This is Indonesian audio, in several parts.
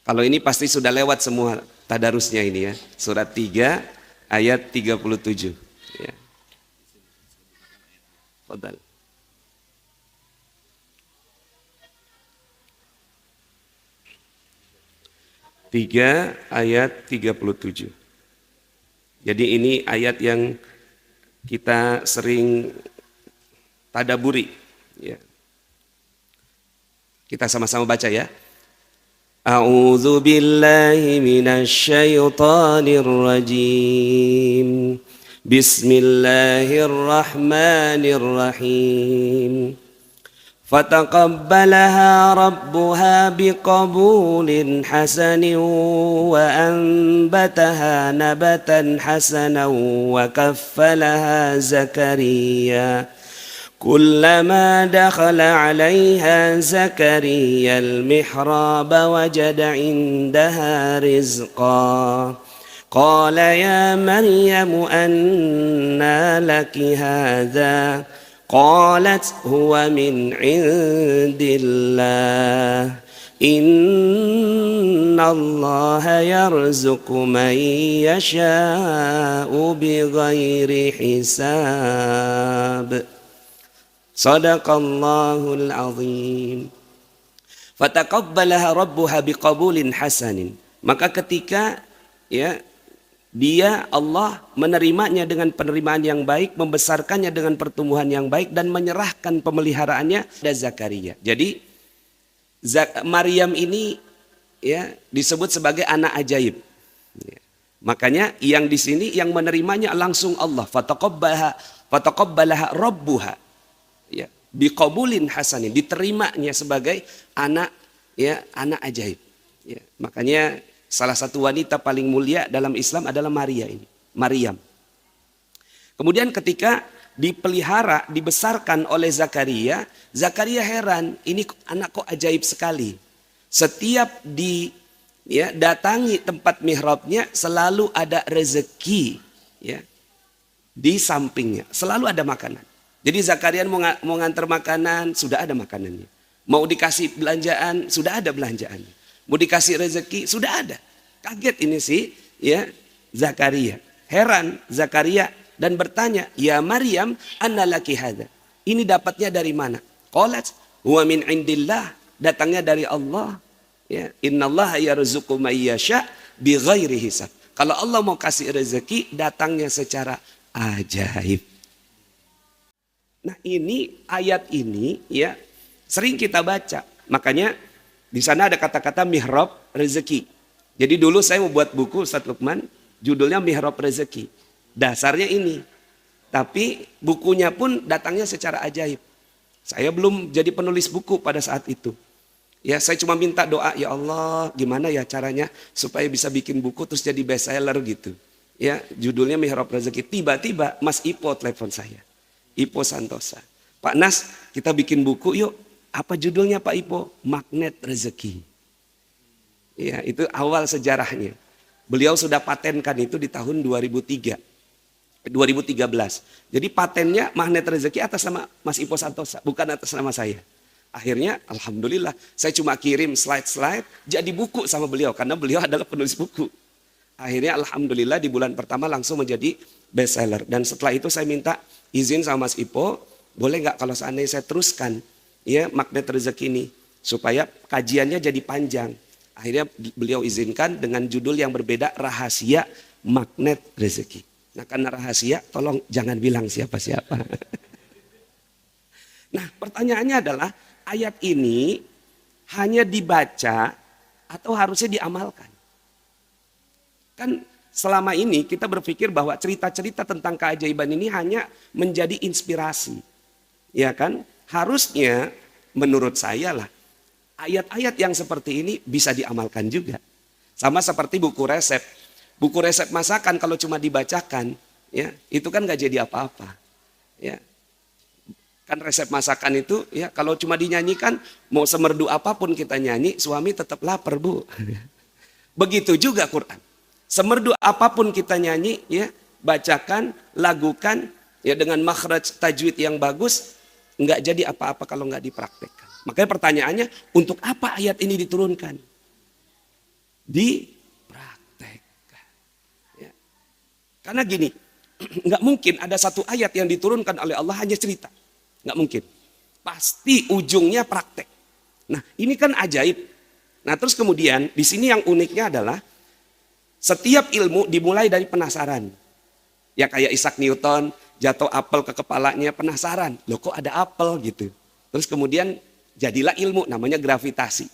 Kalau ini pasti sudah lewat semua tadarusnya ini ya. Surat 3 ayat 37. Ya. Fadal. 3 ayat 37. Jadi ini ayat yang kita sering tadaburi. Ya. Kita sama-sama baca ya. A'udzu billahi minasy syaithanir rajim. Bismillahirrahmanirrahim. فتقبلها ربها بقبول حسن وأنبتها نبتا حسنا وكفلها زكريا كلما دخل عليها زكريا المحراب وجد عندها رزقا قال يا مريم أنى لك هذا قالت هو من عند الله إن الله يرزق من يشاء بغير حساب صدق الله العظيم fataqabbalaha rabbuha biqabulin hasanin. Maka ketika ya dia Allah menerimanya dengan penerimaan yang baik, membesarkannya dengan pertumbuhan yang baik dan menyerahkan pemeliharaannya pada Zakaria. Jadi Maryam ini ya disebut sebagai anak ajaib. Ya. Makanya yang di sini yang menerimanya langsung Allah. Fataqabbalaha rabbuha. Ya, biqabulin hasanin, diterimanya sebagai anak ya, anak ajaib. Ya, makanya salah satu wanita paling mulia dalam Islam adalah Maryam. Kemudian ketika dipelihara, dibesarkan oleh Zakaria, Zakaria heran, ini anak kok ajaib sekali. Setiap datangi tempat mihrabnya selalu ada rezeki ya, di sampingnya, selalu ada makanan. Jadi Zakaria mau ngantar makanan, sudah ada makanannya. Mau dikasih belanjaan, sudah ada belanjaannya. Mau dikasih rezeki, sudah ada. Kaget ini sih ya Zakaria. Heran Zakaria dan bertanya, "Ya Maryam, anna laki hadza?" Ini dapatnya dari mana? Qalat, "Huwa min indillah." Datangnya dari Allah. Ya, innallaha yarzuqu may yasha bighairi hisab. Kalau Allah mau kasih rezeki, datangnya secara ajaib. Nah, ini ayat ini ya sering kita baca. Makanya di sana ada kata-kata mihrab rezeki. Jadi dulu saya mau buat buku Ustadz Lukman, judulnya Mihrab Rezeki. Dasarnya ini. Tapi bukunya pun datangnya secara ajaib. Saya belum jadi penulis buku pada saat itu. Ya, saya cuma minta doa, ya Allah, gimana ya caranya supaya bisa bikin buku terus jadi bestseller gitu. Ya, judulnya Mihrab Rezeki. Tiba-tiba Mas Ipo telepon saya. Ipo Santosa. Pak Nas, kita bikin buku yuk. Apa judulnya Pak Ipo? Magnet Rezeki. Ya, itu awal sejarahnya. Beliau sudah patenkan itu di tahun 2013. Jadi patennya magnet rezeki atas nama Mas Ipo Santosa, bukan atas nama saya. Akhirnya alhamdulillah saya cuma kirim slide-slide jadi buku sama beliau karena beliau adalah penulis buku. Akhirnya alhamdulillah di bulan pertama langsung menjadi bestseller. Dan setelah itu saya minta izin sama Mas Ipo, boleh nggak kalau seandainya saya teruskan ya magnet rezeki ini supaya kajiannya jadi panjang. Akhirnya beliau izinkan dengan judul yang berbeda, Rahasia Magnet Rezeki. Nah, karena rahasia, tolong jangan bilang siapa-siapa. Nah, pertanyaannya adalah, ayat ini hanya dibaca atau harusnya diamalkan? Kan selama ini kita berpikir bahwa cerita-cerita tentang keajaiban ini hanya menjadi inspirasi. Ya kan? Harusnya menurut saya lah, ayat-ayat yang seperti ini bisa diamalkan juga. Sama seperti buku resep. Buku resep masakan kalau cuma dibacakan, ya itu kan gak jadi apa-apa. Ya. Kan resep masakan itu, ya kalau cuma dinyanyikan, mau semerdu apapun kita nyanyi, suami tetap lapar bu. Begitu juga Quran. Semerdu apapun kita nyanyi, ya bacakan, lagukan, ya dengan makhraj tajwid yang bagus, nggak jadi apa-apa kalau nggak dipraktekkan. Makanya pertanyaannya, untuk apa ayat ini diturunkan? dipraktekkan. Ya. Karena gini, nggak mungkin ada satu ayat yang diturunkan oleh Allah hanya cerita. Nggak mungkin. Pasti ujungnya praktek. Nah, ini kan ajaib. Nah, terus kemudian di sini yang uniknya adalah setiap ilmu dimulai dari penasaran. Ya kayak Isaac Newton, jatuh apel ke kepalanya, penasaran. Loh kok ada apel gitu. Terus kemudian jadilah ilmu namanya gravitasi.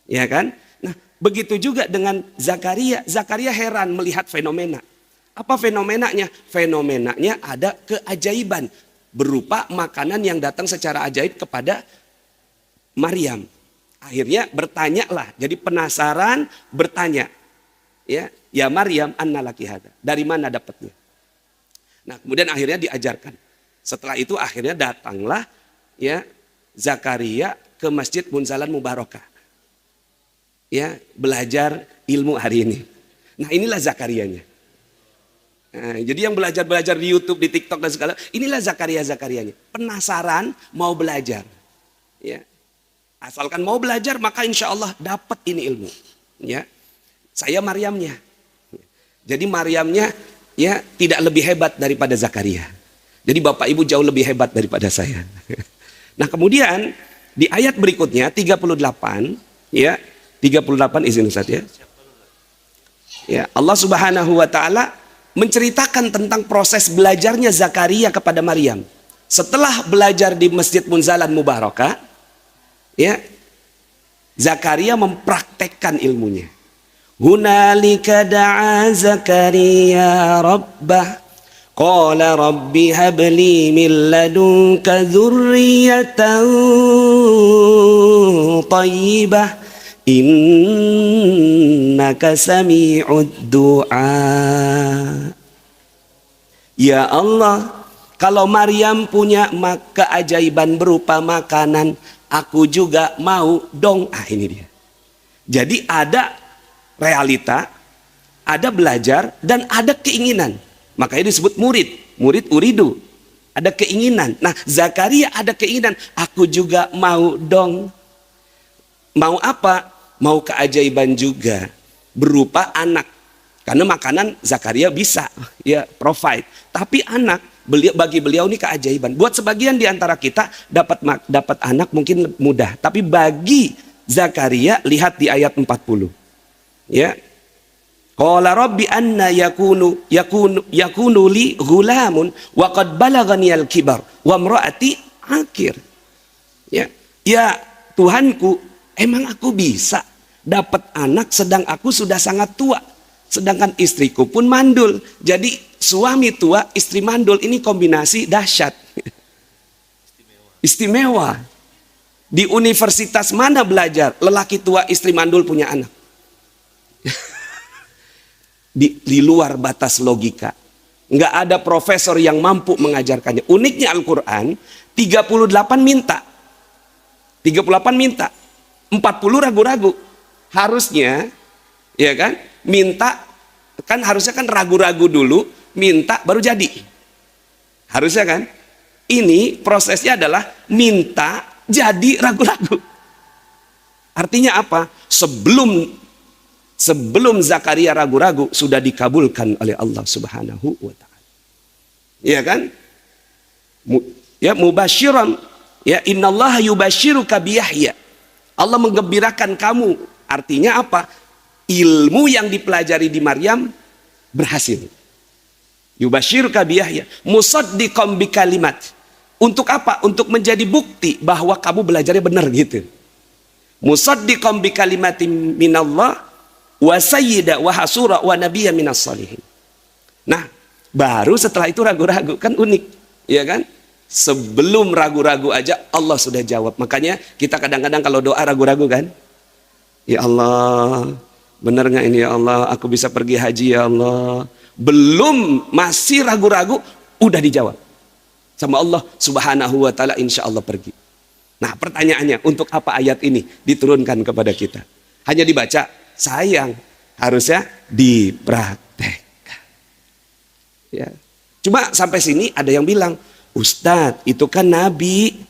Ya kan? Nah, begitu juga dengan Zakaria. Zakaria heran melihat fenomena. Apa fenomenanya? Fenomenanya ada keajaiban berupa makanan yang datang secara ajaib kepada Maryam. Akhirnya bertanyalah. Jadi penasaran bertanya. Ya Maryam anna laki hada. Dari mana dapatnya? Nah, kemudian akhirnya diajarkan. Setelah itu akhirnya datanglah ya Zakaria ke Masjid Munzalan Mubarakah. Ya, belajar ilmu hari ini. Nah, inilah Zakarianya. Nah, jadi yang belajar di YouTube, di TikTok dan segala, inilah Zakarianya. Penasaran mau belajar. Ya. Asalkan mau belajar maka insya Allah dapat ini ilmu. Ya. Saya Maryamnya. Jadi Maryamnya ya tidak lebih hebat daripada Zakaria. Jadi Bapak Ibu jauh lebih hebat daripada saya. Nah, kemudian di ayat berikutnya 38 ya, 38 izin Ustaz ya. Ya, Allah Subhanahu wa taala menceritakan tentang proses belajarnya Zakaria kepada Maryam. Setelah belajar di Masjid Munzalan Mubarakah, ya, Zakaria mempraktekkan ilmunya. Hunalika da'a Zakaria rabbah qala rabbi habli min ladunka dzurriyyatan thayyibah innaka sami'ud du'a. Ya Allah, kalau Maryam punya keajaiban berupa makanan, aku juga mau dong. Ah, ini dia. Jadi ada realita, ada belajar, dan ada keinginan. Makanya disebut murid. Murid uridu. Ada keinginan. Nah, Zakaria ada keinginan. Aku juga mau dong. Mau apa? Mau keajaiban juga. Berupa anak. Karena makanan Zakaria bisa ya provide. Tapi anak, bagi beliau ini keajaiban. Buat sebagian di antara kita dapat anak mungkin mudah. Tapi bagi Zakaria, lihat di ayat 40. Ya. Qala rabbi anna yakunu li ghulamun wa qad balaghani al-kibar wa imraati akir. Ya. Ya Tuhanku, emang aku bisa dapat anak sedang aku sudah sangat tua. Sedangkan istriku pun mandul. Jadi suami tua, istri mandul, ini kombinasi dahsyat. Istimewa. Di universitas mana belajar lelaki tua istri mandul punya anak? Di luar batas logika. Nggak ada profesor yang mampu mengajarkannya. Uniknya Al-Quran, 38 minta. 38 minta. 40 ragu-ragu. Harusnya, ya kan, minta, kan harusnya kan ragu-ragu dulu, minta baru jadi. Harusnya kan. Ini prosesnya adalah minta jadi ragu-ragu. Artinya apa? Sebelum Zakaria ragu-ragu sudah dikabulkan oleh Allah Subhanahu wa taala. Iya kan? Ya mubasyiran, ya innallaha yubasyiruka biyahya. Allah menggembirakan kamu. Artinya apa? Ilmu yang dipelajari di Maryam berhasil. Yubasyiruka biyahya musaddiqan bikalimat. Untuk apa? Untuk menjadi bukti bahwa kamu belajarnya benar gitu. Musaddiqan bikalimatin minallah wa sayyida wa hasura wa nabiyya minas salihin. Nah, baru setelah itu ragu-ragu, kan unik, ya kan? Sebelum ragu-ragu aja Allah sudah jawab. Makanya kita kadang-kadang kalau doa ragu-ragu kan? Ya Allah, benar nggak ini ya Allah? Aku bisa pergi haji ya Allah. Belum, masih ragu-ragu, udah dijawab sama Allah Subhanahu wa taala, insya Allah pergi. Nah, pertanyaannya, untuk apa ayat ini diturunkan kepada kita? Hanya dibaca? Sayang, harusnya dipraktekkan. Ya. Cuma sampai sini ada yang bilang, Ustadz itu kan nabi,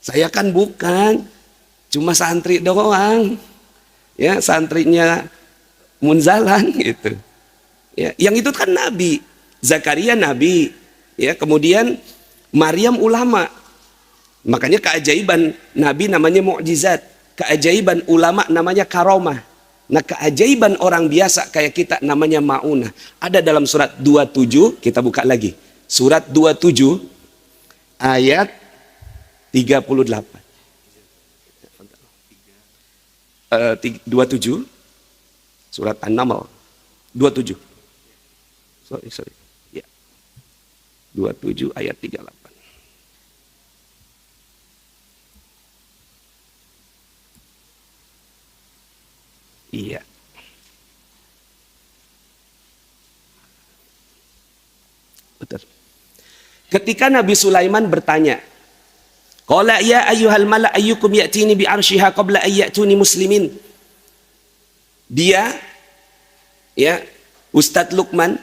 saya kan bukan, cuma santri doang. Ya, santrinya munzalan gitu. Ya, yang itu kan nabi. Zakaria nabi, ya, kemudian Maryam ulama. Makanya keajaiban nabi namanya mukjizat, keajaiban ulama namanya karomah. Nah, keajaiban orang biasa kayak kita namanya maunah. Ada dalam surat 27, kita buka lagi. Surat 27 ayat 38. 27 surat An-Naml 27. Sorry. Ya. 27 ayat 38. Iya. Betul. Ketika Nabi Sulaiman bertanya, qala ya ayyuhal mala ayyukum ya'tini bi arsyiha qabla an ya'tuni muslimin. Dia, ya, Ustadz Lukman.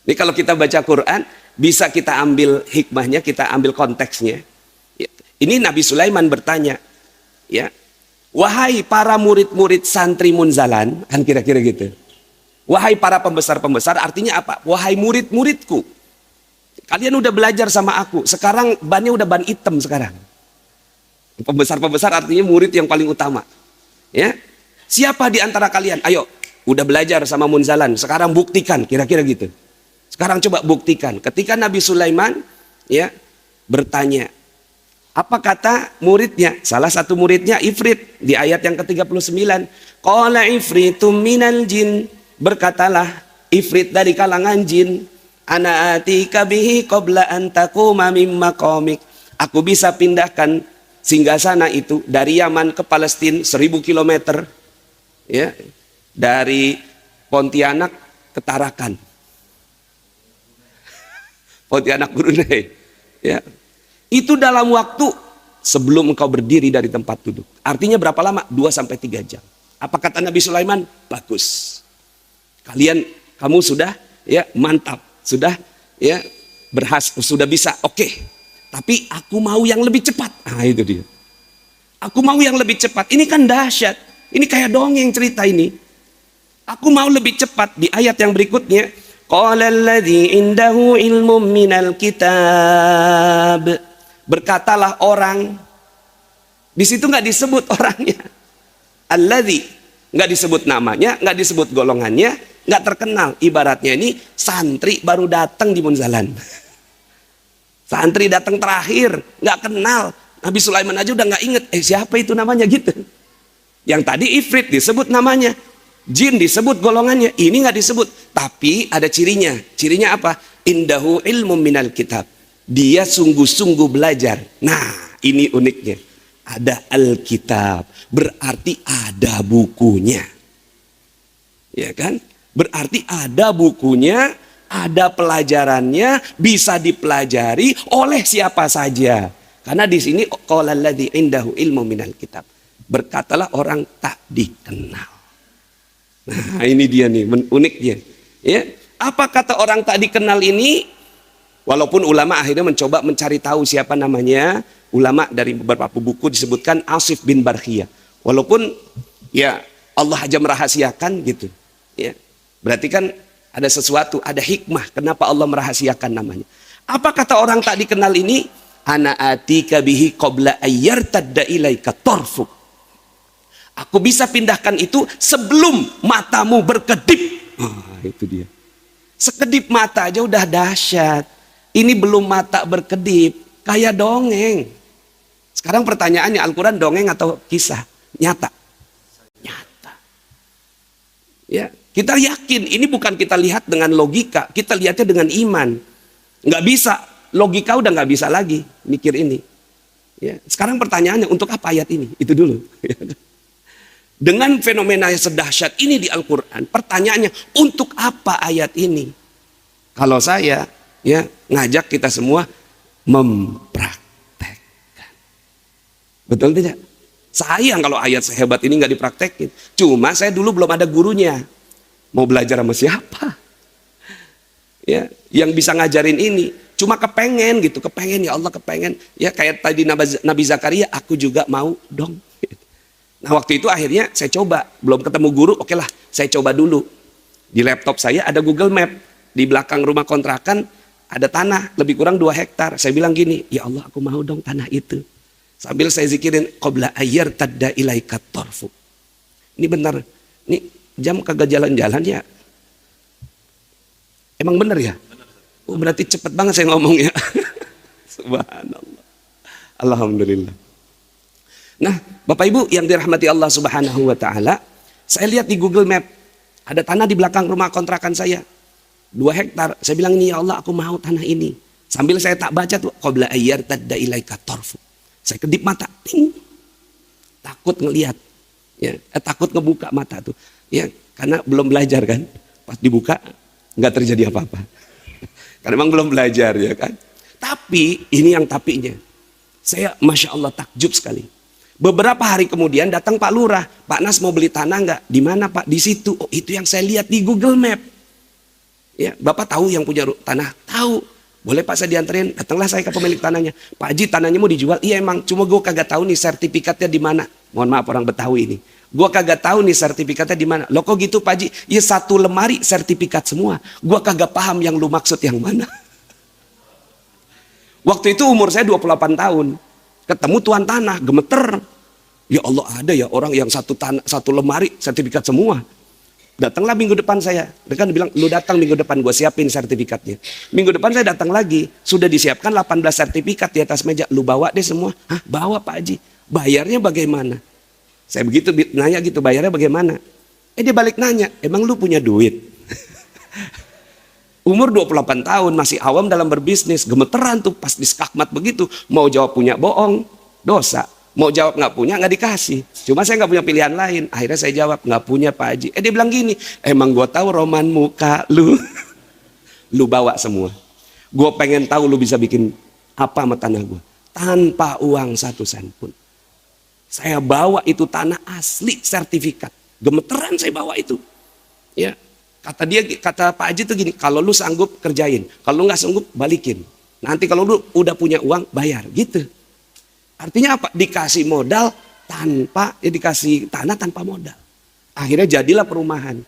Ini kalau kita baca Quran, bisa kita ambil hikmahnya, kita ambil konteksnya. Ini Nabi Sulaiman bertanya, ya, wahai para murid-murid santri munzalan, kan kira-kira gitu. Wahai para pembesar-pembesar, artinya apa? Wahai murid-muridku, kalian udah belajar sama aku, sekarang bannya udah ban hitam sekarang. Pembesar-pembesar artinya murid yang paling utama. Ya, siapa di antara kalian? Ayo, udah belajar sama munzalan, sekarang buktikan, kira-kira gitu. Sekarang coba buktikan. Ketika Nabi Sulaiman, ya, bertanya, apa kata muridnya? Salah satu muridnya Ifrit di ayat yang ke-39. Qala ifritum minal jin. Berkatalah Ifrit dari kalangan jin, ana atika bihi qabla an taquma min maqamik. Aku bisa pindahkan singgasana itu dari Yaman ke Palestina 1000 km. Ya. Dari Pontianak ke Tarakan. Pontianak Brunei. Ya. Itu dalam waktu sebelum engkau berdiri dari tempat duduk. Artinya berapa lama? 2-3 jam. Apa kata Nabi Sulaiman? Bagus. Kamu sudah, ya, mantap, sudah, ya, sudah bisa, oke. Tapi aku mau yang lebih cepat. Ah, itu dia. Aku mau yang lebih cepat. Ini kan dahsyat. Ini kayak dongeng cerita ini. Aku mau lebih cepat. Di ayat yang berikutnya, qala alladzi indahu ilmun minal kitab. Berkatalah orang, di situ nggak disebut orangnya. Alladzi, nggak disebut namanya, nggak disebut golongannya, nggak terkenal. Ibaratnya ini santri baru datang di munzalan. Santri datang terakhir, nggak kenal. Nabi Sulaiman aja udah nggak inget, siapa itu namanya gitu. Yang tadi Ifrit disebut namanya, jin disebut golongannya, ini nggak disebut. Tapi ada cirinya. Cirinya apa? Indahu ilmu minal kitab. Dia sungguh-sungguh belajar. Nah, ini uniknya. Ada Alkitab, berarti ada bukunya. Ya kan? Berarti ada bukunya, ada pelajarannya, bisa dipelajari oleh siapa saja. Karena di sini qala alladzi indahu ilmu minal kitab. Berkatalah orang tak dikenal. Nah, ini dia nih, unik dia. Ya, apa kata orang tak dikenal ini? Walaupun ulama akhirnya mencoba mencari tahu siapa namanya. Ulama dari beberapa buku disebutkan Asif bin Barkhiyah. Walaupun ya Allah aja merahasiakan gitu. Ya. Berarti kan ada sesuatu, ada hikmah kenapa Allah merahasiakan namanya. Apa kata orang tak dikenal ini? Ana atika bihi qabla ayyartadda ilaika tarfuk. Aku bisa pindahkan itu sebelum matamu berkedip. Itu dia. Sekedip mata aja udah dahsyat. Ini belum mata berkedip, kayak dongeng. Sekarang pertanyaannya, Al-Quran dongeng atau kisah? Nyata. Nyata. Ya, kita yakin ini bukan kita lihat dengan logika, kita lihatnya dengan iman. Nggak bisa, logika udah nggak bisa lagi mikir ini. Ya, sekarang pertanyaannya, untuk apa ayat ini? Itu dulu. Dengan fenomena yang sedahsyat ini di Al-Quran, pertanyaannya, untuk apa ayat ini? Kalau saya, ya, ngajak kita semua mempraktekkan. Betul tidak? Sayang kalau ayat sehebat ini nggak dipraktekin. Cuma saya dulu belum ada gurunya. Mau belajar sama siapa? Ya, yang bisa ngajarin ini. Cuma kepengen gitu, kepengen, ya Allah kepengen. Ya kayak tadi Nabi Zakaria, aku juga mau dong. Nah waktu itu akhirnya saya coba, belum ketemu guru, oke lah saya coba dulu. Di laptop saya ada Google Map, di belakang rumah kontrakan ada tanah lebih kurang 2 hektar. Saya bilang gini, ya Allah aku mau dong tanah itu. Sambil saya zikirin, qabla ayyar tadda ilaika torfu. Ini benar, ini jam kagak jalan-jalan ya. Emang benar ya? Oh, berarti cepet banget saya ngomongnya. Subhanallah. Alhamdulillah. Nah, Bapak Ibu yang dirahmati Allah Subhanahu wa taala, saya lihat di Google Map ada tanah di belakang rumah kontrakan saya. 2 hektar. Saya bilang ini ya Allah aku mau tanah ini. Sambil saya tak baca tuh qabla ayyar tadda ilaika torfu. Saya kedip mata, ting. Takut ngelihat. Ya, takut ngebuka mata tuh. Ya, karena belum belajar kan. Pas dibuka nggak terjadi apa-apa. Karena memang belum belajar ya kan. Tapi ini yang tapinya. Saya Masya Allah takjub sekali. Beberapa hari kemudian datang Pak Lurah. Pak Nas mau beli tanah nggak? Di mana Pak? Di situ. Oh itu yang saya lihat di Google Map. Ya, Bapak tahu yang punya tanah? Tahu. Boleh Pak saya dianterin? Datanglah saya ke pemilik tanahnya. Pak Haji tanahnya mau dijual? Iya emang. Cuma gue kagak tahu nih sertifikatnya di mana. Mohon maaf orang Betawi ini. Gue kagak tahu nih sertifikatnya di mana. Loh kok gitu Pak Haji? Iya 1 lemari sertifikat semua. Gue kagak paham yang lu maksud yang mana. Waktu itu umur saya 28 tahun. Ketemu tuan tanah, gemeter. Ya Allah ada ya orang yang 1 lemari sertifikat semua. Datanglah minggu depan saya. Dia kan bilang, lu datang minggu depan, gue siapin sertifikatnya. Minggu depan saya datang lagi. Sudah disiapkan 18 sertifikat di atas meja. Lu bawa deh semua. Hah, bawa Pak Haji. Bayarnya bagaimana? Saya begitu nanya gitu, bayarnya bagaimana? Dia balik nanya, emang lu punya duit? Umur 28 tahun, masih awam dalam berbisnis. Gemeteran tuh pas diskakmat begitu. Mau jawab punya bohong, dosa. Mau jawab nggak punya, nggak dikasih. Cuma saya nggak punya pilihan lain. Akhirnya saya jawab, nggak punya Pak Haji. Dia bilang gini, emang gue tahu roman muka lu. Lu bawa semua. Gue pengen tahu lu bisa bikin apa sama tanah gue. Tanpa uang 1 sen pun. Saya bawa itu tanah asli sertifikat. Gemeteran saya bawa itu. Ya, kata Pak Haji tuh gini, kalau lu sanggup kerjain. Kalau lu nggak sanggup balikin. Nanti kalau lu udah punya uang bayar gitu. Artinya apa? Dikasih modal tanpa, dikasih tanah tanpa modal. Akhirnya jadilah perumahan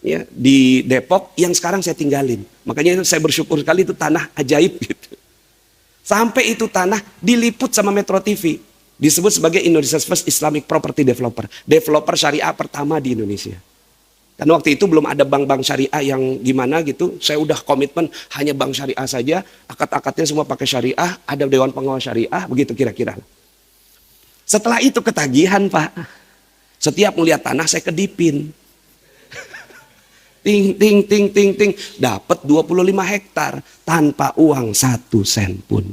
ya di Depok yang sekarang saya tinggalin. Makanya saya bersyukur sekali itu tanah ajaib gitu. Sampai itu tanah diliput sama Metro TV. Disebut sebagai Indonesia's First Islamic Property Developer. Developer syariah pertama di Indonesia. Dan waktu itu belum ada bank-bank syariah yang gimana gitu. Saya udah komitmen hanya bank syariah saja. Akad-akadnya semua pakai syariah. Ada Dewan Pengawas Syariah. Begitu kira-kira. Setelah itu ketagihan Pak. Setiap melihat tanah saya kedipin. Ting, ting, ting, ting, ting. Dapat 25 hektar. Tanpa uang 1 sen pun.